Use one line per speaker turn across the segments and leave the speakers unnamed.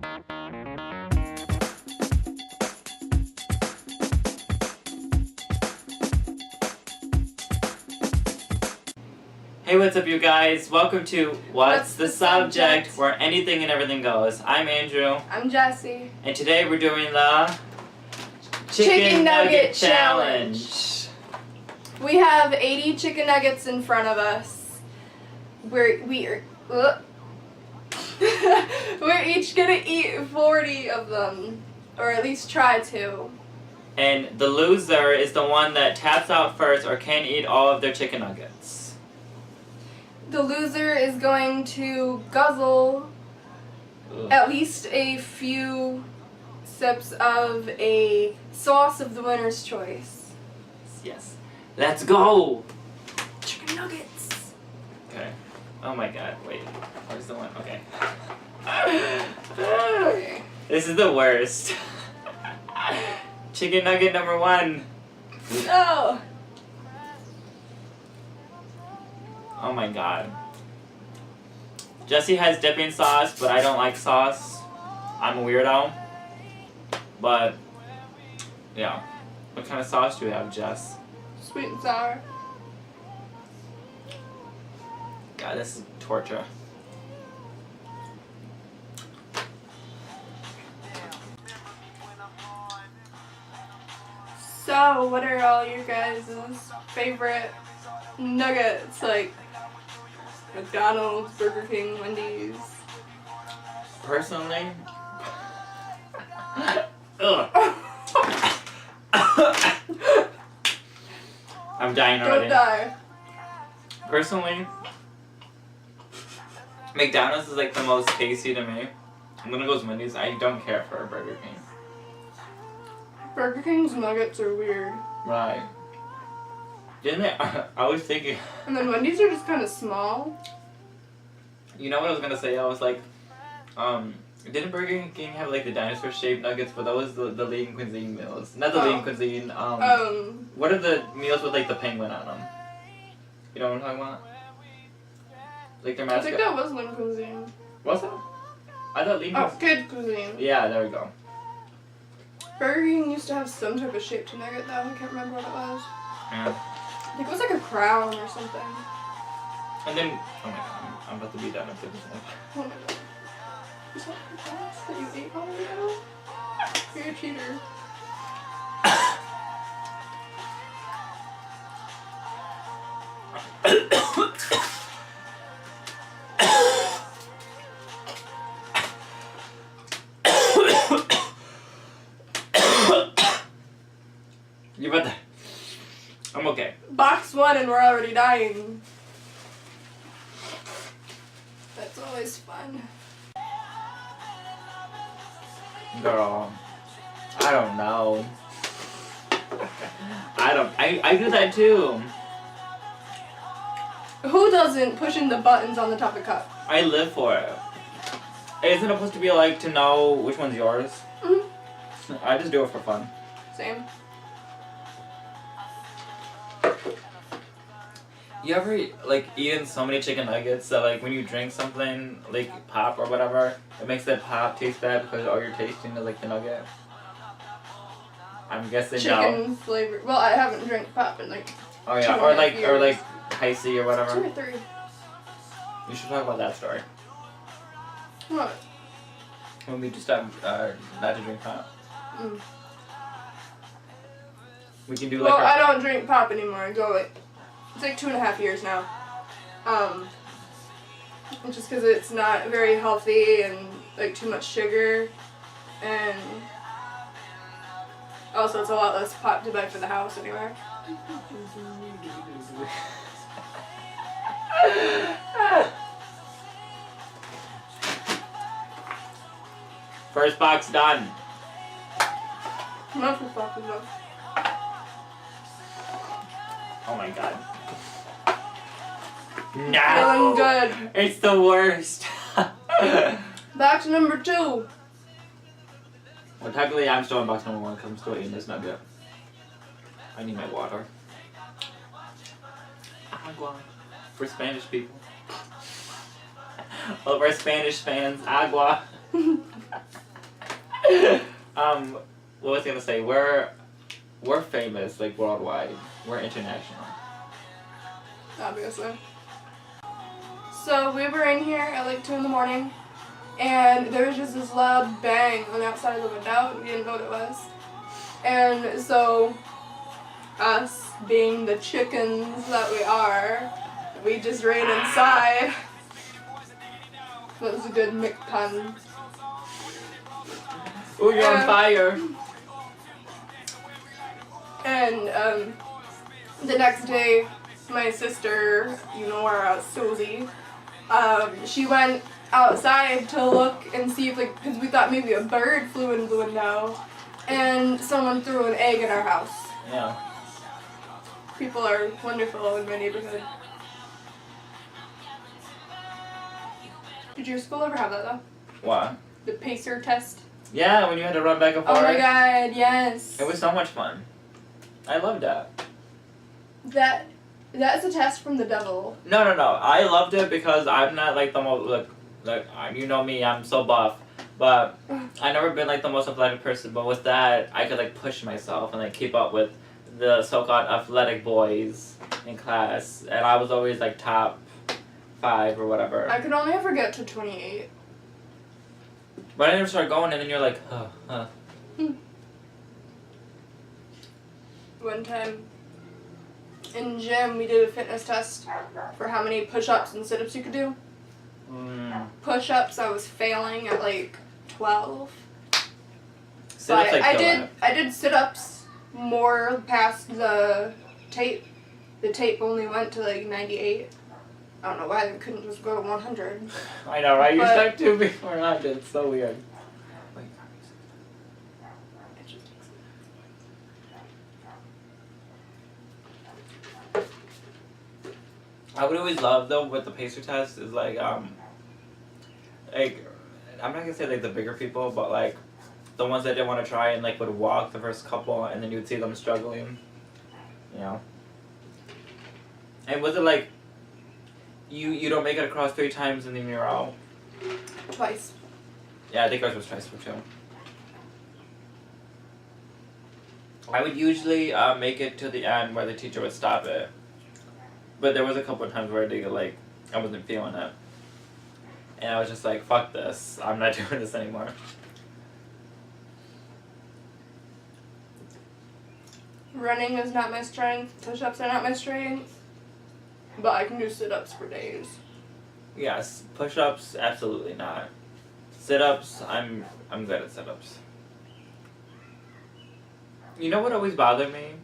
Hey, what's up, you guys? Welcome to What's the Subject, where anything and everything goes. I'm Andrew.
I'm Jessie.
And today we're doing the
Chicken Nugget Challenge. We have 80 chicken nuggets in front of us. We're each gonna eat 40 of them, or at least try to.
And the loser is the one that taps out first or can't eat all of their chicken nuggets.
The loser is going to guzzle at least a few sips of a sauce of the winner's choice.
Yes. Let's go!
Chicken nuggets.
Okay. Oh my god, wait. Where's the one? Okay.
Okay.
This is the worst. Chicken nugget number 1.
No!
Oh my god. Jessie has dipping sauce, but I don't like sauce. I'm a weirdo. But, yeah. What kind of sauce do you have, Jess?
Sweet and sour.
God, this is torture.
So, what are all your guys' favorite nuggets? Like McDonald's, Burger King, Wendy's.
Personally, ugh. I'm dying already.
Don't die.
Personally, McDonald's is like the most tasty to me. I'm gonna go with Wendy's. I don't care for Burger King.
Burger King's nuggets are weird.
Right. Didn't it? I was thinking.
And then Wendy's are just kind of small.
You know what I was gonna say? I was like, didn't Burger King have like the dinosaur-shaped nuggets? But that was the lean cuisine meals, not the lean cuisine. What are the meals with like the penguin on them? You know what I'm talking about? Like their mascot.
I think that was lean cuisine.
Was it? I thought lean.
Oh, kid cuisine.
Yeah, there we go.
Burger King used to have some type of shaped nugget though. I can't remember what it was.
Yeah.
I think it was like a crown or something.
And then, oh my god, I'm about to be done after this one.
Oh my god. Is that your glass that you ate on ago? You're a cheater.
You're about to. I'm okay.
Box 1 and we're already dying. That's always fun.
Girl, I don't know. I do that too.
Who doesn't pushing the buttons on the top of the cup?
I live for it. Isn't it supposed to be like to know which one's yours?
Mm-hmm.
I just do it for fun.
Same.
You ever like eaten so many chicken nuggets that like when you drink something like pop or whatever, it makes that pop taste bad because all you're tasting is like the nugget? I'm guessing
chicken
no.
flavor. Well, I haven't drank pop in like
Oh yeah,
2.5 years.
or like Heisey or whatever.
2 or 3.
You should talk about that story.
What?
When we just stopped not to drink pop.
Mm.
We can do like.
Well, I don't drink pop anymore. I go like it's like 2.5 years now. Just because it's not very healthy and like too much sugar, and also it's a lot less pop to buy for the house anyway.
First box done.
Not first box is done.
Oh my god.
Feeling
No!
good.
It's the worst.
Box number 2.
Well, technically I'm still in box number 1 because I'm still eating this nugget. I need my water. Agua. For Spanish people. All of our Spanish fans, agua. What was I gonna say? We're famous, like worldwide. We're international.
Obviously. So we were in here at like 2 a.m, and there was just this loud bang on the outside of the window. We didn't know what it was. And so, us being the chickens that we are, we just ran inside. That was a good McPun.
Ooh, you're on fire.
And the next day, my sister, you know her, Susie, she went outside to look and see if, like, because we thought maybe a bird flew into the window, and someone threw an egg in our house.
Yeah.
People are wonderful in my neighborhood. Did your school ever have that though?
What?
The pacer test?
Yeah, when you had to run back and forth.
Oh my god, yes.
It was so much fun. I loved that.
That's a test from the devil.
No. I loved it because I'm not like the most like you know me. I'm so buff, but I've never been like the most athletic person. But with that, I could like push myself and like keep up with the so-called athletic boys in class, and I was always like top 5 or whatever.
I could only ever get to 28.
But I never started going, and then you're like,
One time in gym, we did a fitness test for how many push-ups and sit-ups you could do. Push-ups, I was failing at like 12.
Sit-ups,
but
like
I did sit-ups more past the tape. The tape only went to like 98. I don't know why they couldn't just go to 100.
I know, right? You stuck to before 100. It's so weird. I would always love though with the pacer test is like I'm not gonna say like the bigger people, but like the ones that didn't want to try and like would walk the first couple, and then you would see them struggling, you know. And was it like you don't make it across 3 times and then you're out?
Twice.
Yeah, I think ours was twice for 2. I would usually make it to the end where the teacher would stop it. But there was a couple of times where I wasn't feeling it. And I was just like, fuck this. I'm not doing this anymore.
Running is not my strength. Push-ups are not my strength. But I can do sit-ups for days.
Yes, push-ups, absolutely not. Sit-ups, I'm good at sit-ups. You know what always bothered me?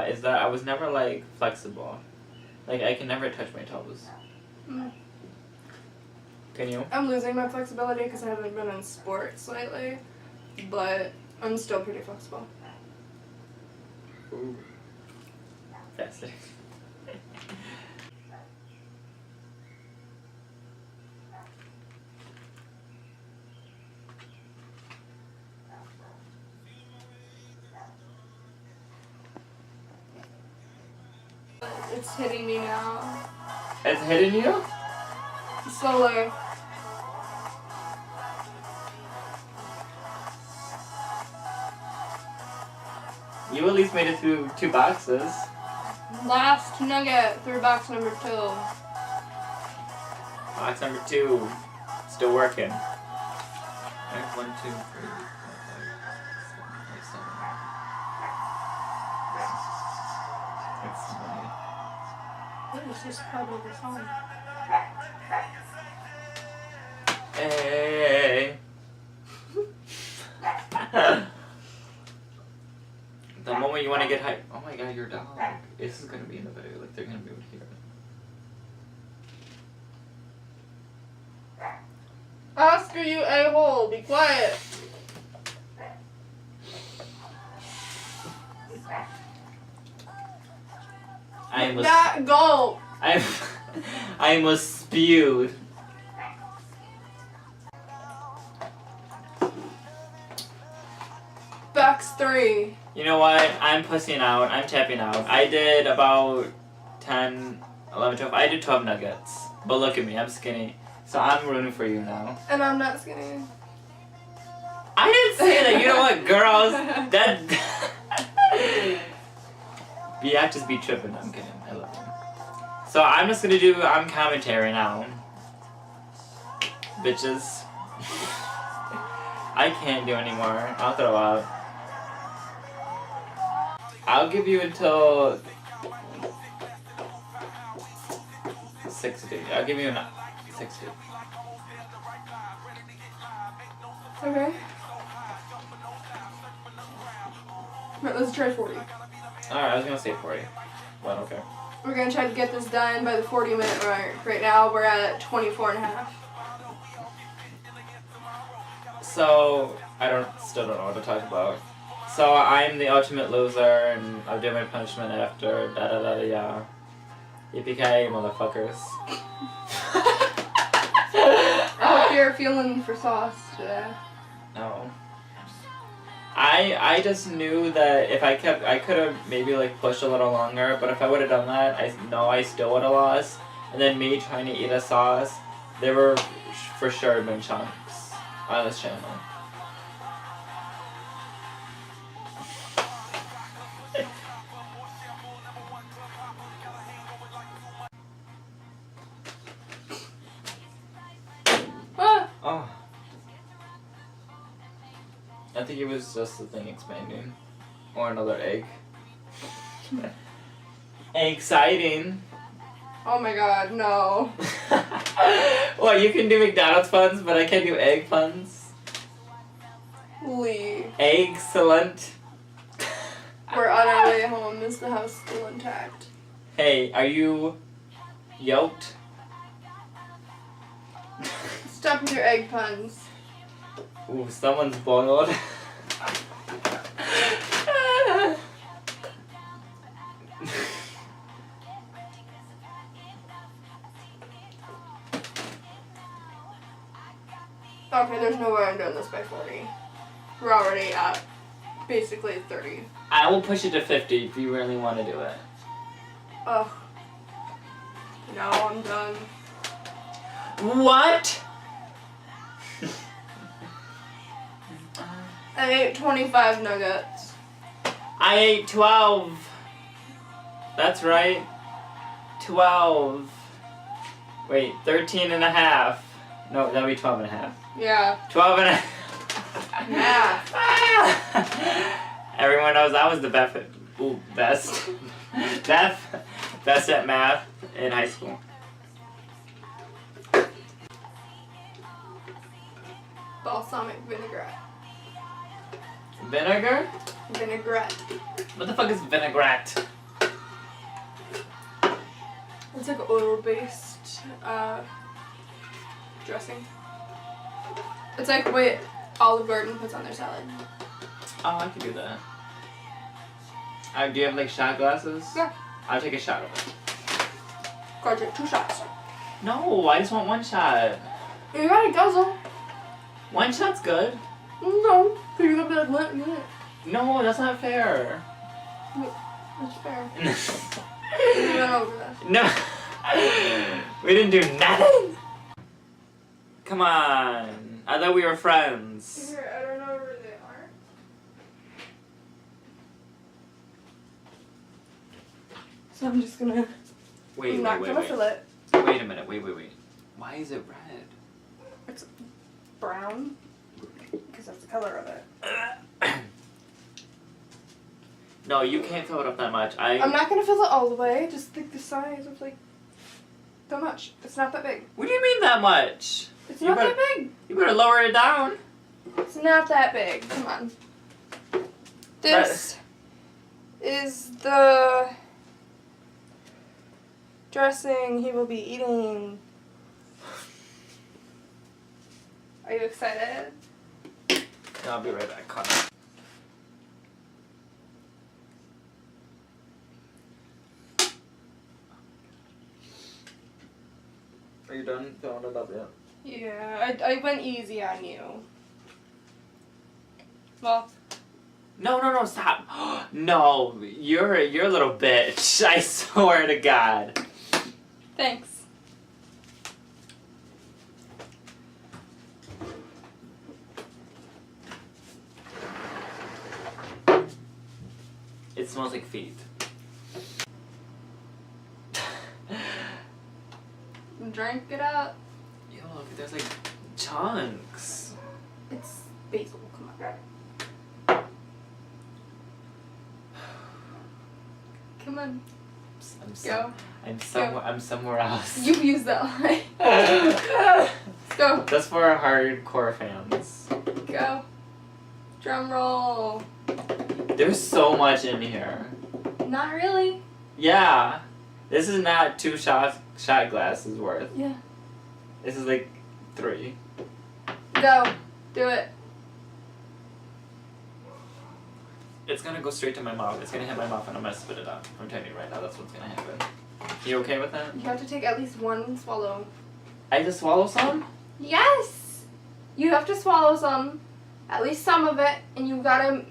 Is that I was never like flexible. Like I can never touch my toes. Can you?
I'm losing my flexibility because I haven't been in sports lately. But I'm still pretty flexible.
Ooh. Fascinating.
It's hitting me now.
It's hitting you?
Slowly.
You at least made it through 2 boxes.
Last nugget through box number 2.
Box number 2. Still working. 1, 2, 3, 4, 5, 6, 7, 8. It's funny.
What is this part of the song?
Hey. The moment you want to get hyped. Oh my god, your dog. This is going to be in the video. Like, they're going to be able to hear it.
Oscar, you a-hole. Be quiet.
I almost,
That go.
I almost spewed.
Box 3.
You know what? I'm pussing out. I'm tapping out. I did about 10, 11, 12. I did 12 nuggets. But look at me. I'm skinny. So I'm rooting for you now.
And I'm not skinny.
what, girls? That. Just be tripping. I'm kidding. I love them. So I'm just gonna do commentary now. Bitches. I can't do anymore. I'll throw up. I'll give you until 60. I'll give you 60.
Okay. Right, let's try 40.
Alright, I was gonna say 40. But okay.
We're gonna try to get this done by the 40-minute mark. Right now we're at 24 and a half.
So, still don't know what to talk about. So, I'm the ultimate loser, and I'll do my punishment after, da-da-da-da-ya. Yippee-ki-yay, motherfuckers.
I hope you're feeling for sauce today.
No. I just knew that if I could have maybe like pushed a little longer, but if I would have done that, I know I still would have lost. And then me trying to eat a sauce, there were for sure been chunks on this channel. Oh. I think it was just the thing expanding. Or another egg. Exciting.
Oh my god, no.
Well, you can do McDonald's puns, but I can't do egg puns.
Lee.
Excellent.
We're on our way home. Is the house still intact?
Hey, are you yoked?
Stop with your egg puns.
Ooh, someone's boiled.
Okay, there's no way I'm doing this by 40. We're already at basically 30.
I will push it to 50 if you really want to do it.
Ugh. No, I'm done.
What?
I ate 25 nuggets.
I ate 12. That's right. 12. Wait, 13 and a half. No, that'd be 12 and a half.
Yeah.
12 and a half.
Math.
Everyone knows I was the best at math in high school.
Balsamic vinaigrette.
Vinegar?
Vinaigrette.
What the fuck is vinaigrette?
It's like oil-based dressing. It's like what Olive Garden puts on their salad.
Oh, I could do that. Do you have like shot glasses?
Yeah.
I'll take a shot of it.
Gotta take 2 shots.
No, I just want one shot.
You gotta guzzle.
One shot's good.
No, because you're gonna be like, what?
No, that's not fair.
That's fair. We went over this.
No. We didn't do nothing. Come on. I thought we were friends.
Here, I don't know where they are. So I'm just gonna.
Wait,
I'm not gonna fill it.
Wait a minute. Wait. Why is it red?
It's brown. Because that's the color of it.
No, you can't fill it up that much.
I'm not gonna fill it all the way. Just think the size of like. That much. It's not that big.
What do you mean that much?
It's not that big.
You better lower it down.
It's not that big. Come on. This is the dressing he will be eating. Are you excited?
I'll be right back, Connor. Are you done filling it up yet?
Yeah, I went easy on you. Well.
No, stop. No, you're a little bitch. I swear to God.
Thanks.
It smells like feet.
Drink it up.
Yo, look, there's like chunks.
It's basil. Come on. Come on. Go.
I'm somewhere else.
You use that line. Let's go.
That's for our hardcore fans.
Go. Drum roll.
There's so much in here.
Not really.
Yeah. This is not 2 shot glasses worth.
Yeah.
This is like 3.
Go. Do it.
It's gonna go straight to my mouth. It's gonna hit my mouth and I'm gonna spit it out. I'm telling you right now, that's what's gonna happen. You okay with that?
You have to take at least 1 swallow.
I just swallow some?
Yes! You have to swallow some. At least some of it. And you gotta,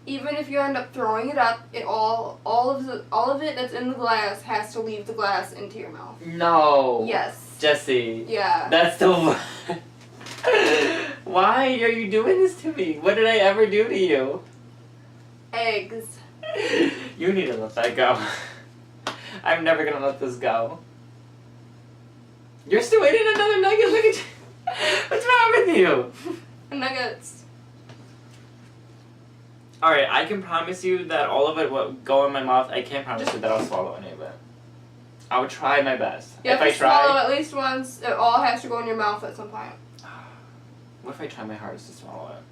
even if you end up throwing it up, all of it that's in the glass has to leave the glass into your mouth.
No.
Yes.
Jesse.
Yeah.
That's the... Why are you doing this to me? What did I ever do to you?
Eggs.
You need to let that go. I'm never gonna let this go. You're still eating another nugget? Look at you. What's wrong with you?
Nuggets.
Alright, I can promise you that all of it will go in my mouth. I can't promise you that I'll swallow any of it. I would try my best.
You have to swallow at least once. It all has to go in your mouth at some point.
What if I try my hardest to swallow it?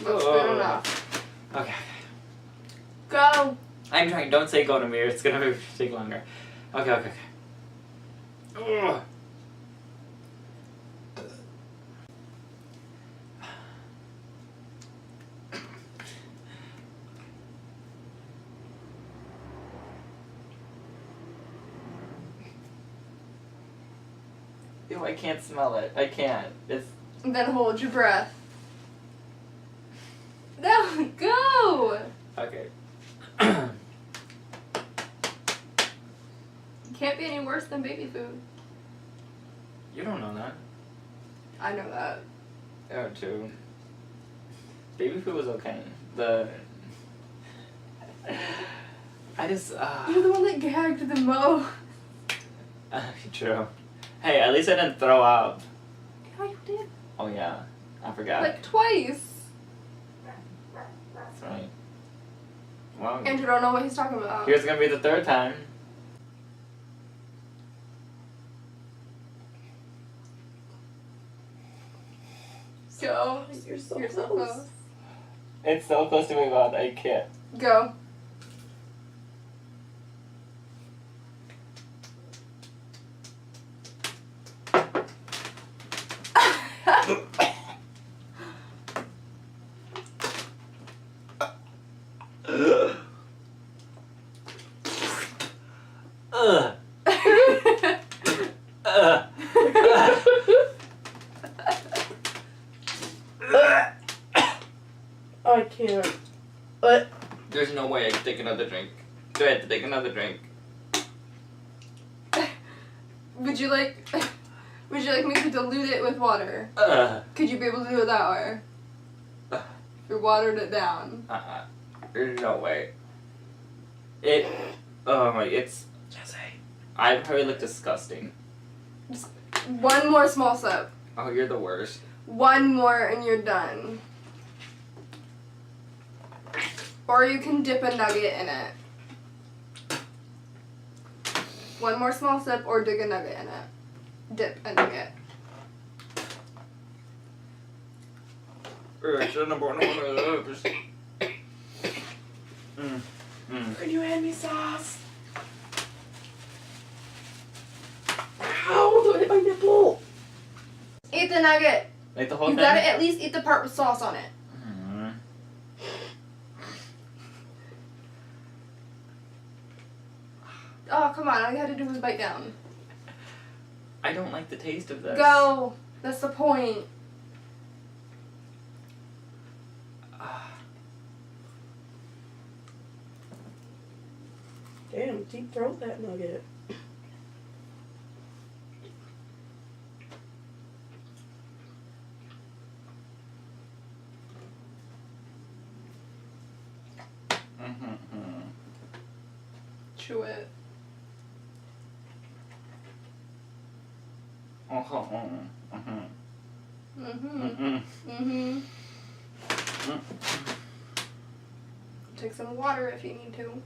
That's good enough.
Okay.
Go.
I'm trying. Don't say go to me. It's gonna take longer. Okay. Ugh. Ew, I can't smell it. I can't. It's...
And then hold your breath. No, go!
Okay.
It can't be any worse than baby food.
You don't know that.
I know that.
Oh, too. Baby food was okay. I just,
You're the one that gagged the most.
True. Hey, at least I didn't throw up.
Yeah, you did.
Oh, yeah. I forgot.
Like twice.
That's right. Well,
Andrew don't know what he's talking about.
here's gonna be the 3rd time.
Go. You're so close.
It's so close to my mouth, I can't.
Go.
I can't. What?
There's no way I can take another drink. Do I have to take another drink?
Would you like me to dilute it with water? Could you be able to do it that way? If you watered it down.
There's no way. It's... Jesse. I probably look disgusting.
Just 1 more small sip.
Oh, you're the worst.
1 more and you're done. Or you can dip a nugget in it. 1 more small sip or dig a nugget in it. Dip a nugget.
Should have bought one of those.
Could you hand me sauce? Ow, don't hit my nipple.
Eat the nugget.
Like the whole
You
thing?
gotta at least eat the part with sauce on it. Oh, come on. All you had to do was bite down.
I don't like the taste of this.
Go. That's the point.
Damn, deep throat that nugget.
Mm-hmm.
chew it. Take some water if you need to.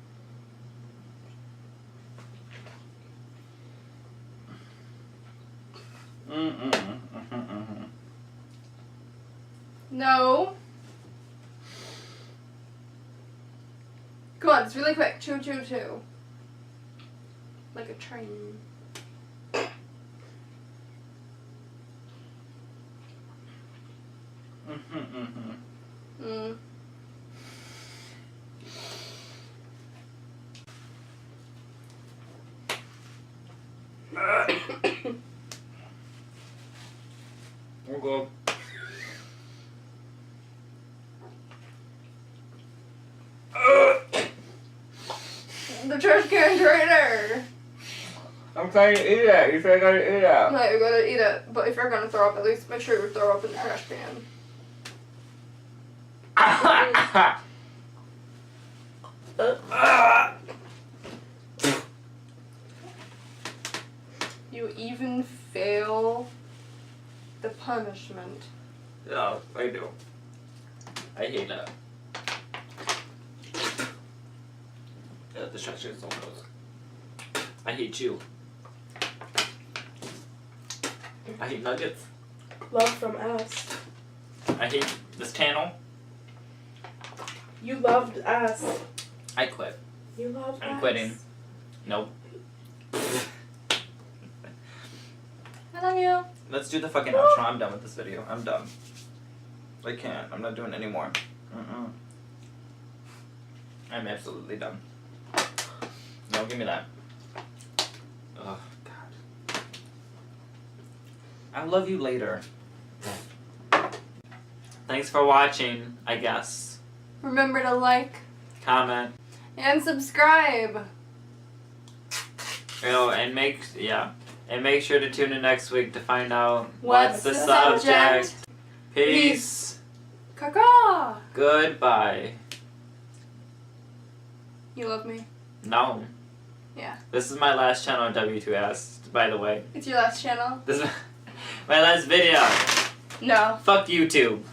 No. Come on, it's really quick. Chew, chew, chew. Like a train. Mm.
We'll go.
The trash can's right there.
I'm trying to eat it. You said I gotta eat it.
No, you gotta eat it. But if you're gonna throw up, at least make sure you throw up in the trash can. You even fail the punishment.
Yeah, I do. I hate that. Yeah, the structure is so close. I hate you. I hate nuggets.
Love from us.
I hate this channel.
You loved us.
I quit.
You loved us.
I'm quitting. Nope.
I love you.
Let's do the fucking outro. I'm done with this video. I'm done. I can't. I'm not doing it anymore. I'm absolutely done. No, give me that. Oh, God. I'll love you later. Thanks for watching, I guess.
Remember to like,
Comment.
and subscribe.
Oh, and make sure to tune in next week to find out
What's the subject?
Peace.
Caca.
Goodbye.
You love me?
No.
Yeah.
This is my last channel on WTS, by the way.
It's your last channel?
This is my last video.
No.
Fuck YouTube.